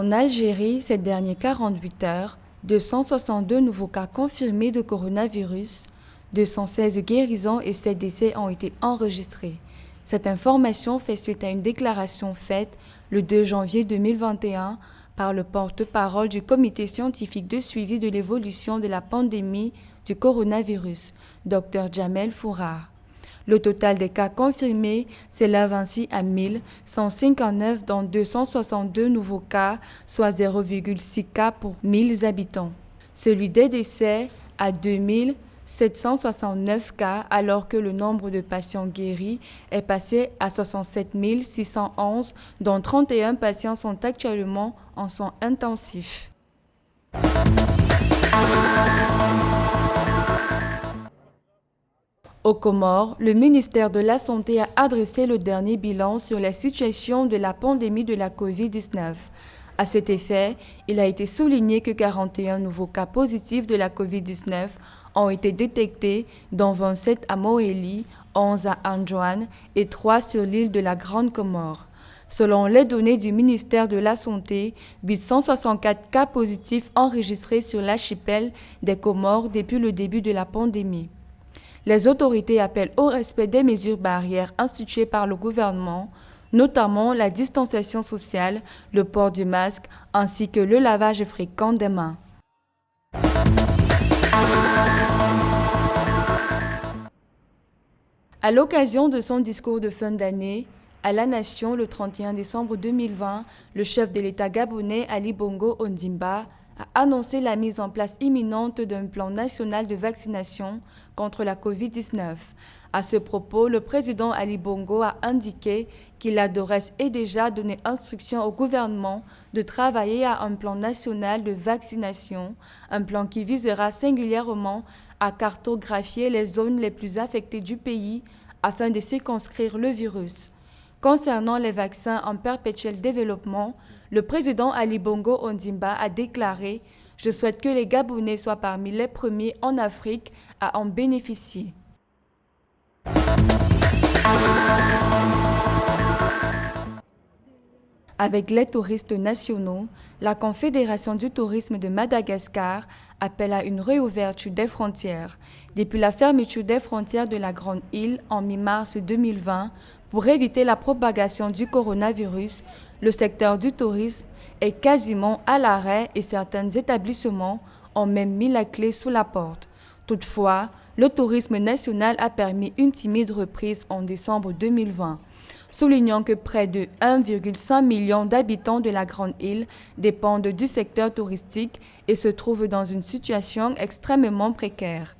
En Algérie, ces dernières 48 heures, 262 nouveaux cas confirmés de coronavirus, 216 guérisons et 7 décès ont été enregistrés. Cette information fait suite à une déclaration faite le 2 janvier 2021 par le porte-parole du comité scientifique de suivi de l'évolution de la pandémie du coronavirus, Dr Jamel Fourar. Le total des cas confirmés s'élève ainsi à 1159 dont 262 nouveaux cas, soit 0,6 cas pour 1000 habitants. Celui des décès à 2769 cas alors que le nombre de patients guéris est passé à 67 611 dont 31 patients sont actuellement en soins intensifs. Aux Comores, le ministère de la Santé a adressé le dernier bilan sur la situation de la pandémie de la COVID-19. À cet effet, il a été souligné que 41 nouveaux cas positifs de la COVID-19 ont été détectés, dont 27 à Mohéli, 11 à Anjouan et 3 sur l'île de la Grande Comore. Selon les données du ministère de la Santé, 864 cas positifs enregistrés sur l'archipel des Comores depuis le début de la pandémie. Les autorités appellent au respect des mesures barrières instituées par le gouvernement, notamment la distanciation sociale, le port du masque ainsi que le lavage fréquent des mains. À l'occasion de son discours de fin d'année à la Nation le 31 décembre 2020, le chef de l'État gabonais Ali Bongo Ondimba a annoncé la mise en place imminente d'un plan national de vaccination contre la COVID-19. À ce propos, le président Ali Bongo a indiqué qu'il adorait et déjà donné instruction au gouvernement de travailler à un plan national de vaccination, un plan qui visera singulièrement à cartographier les zones les plus affectées du pays afin de circonscrire le virus. Concernant les vaccins en perpétuel développement, le président Ali Bongo Ondimba a déclaré « Je souhaite que les Gabonais soient parmi les premiers en Afrique à en bénéficier ». Avec les touristes nationaux, la Confédération du tourisme de Madagascar appelle à une réouverture des frontières. Depuis la fermeture des frontières de la Grande Île en mi-mars 2020, pour éviter la propagation du coronavirus, le secteur du tourisme est quasiment à l'arrêt et certains établissements ont même mis la clé sous la porte. Toutefois, le tourisme national a permis une timide reprise en décembre 2020. Soulignant que près de 1,5 million d'habitants de la Grande Île dépendent du secteur touristique et se trouvent dans une situation extrêmement précaire.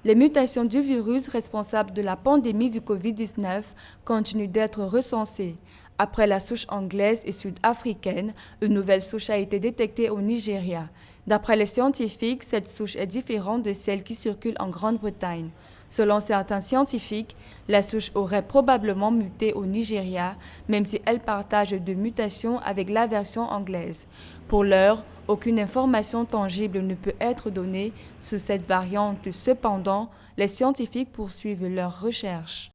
Les mutations du virus responsable de la pandémie du Covid-19 continuent d'être recensées. Après la souche anglaise et sud-africaine, une nouvelle souche a été détectée au Nigeria. D'après les scientifiques, cette souche est différente de celle qui circule en Grande-Bretagne. Selon certains scientifiques, la souche aurait probablement muté au Nigeria, même si elle partage de mutations avec la version anglaise. Pour l'heure, aucune information tangible ne peut être donnée sur cette variante. Cependant, les scientifiques poursuivent leurs recherches.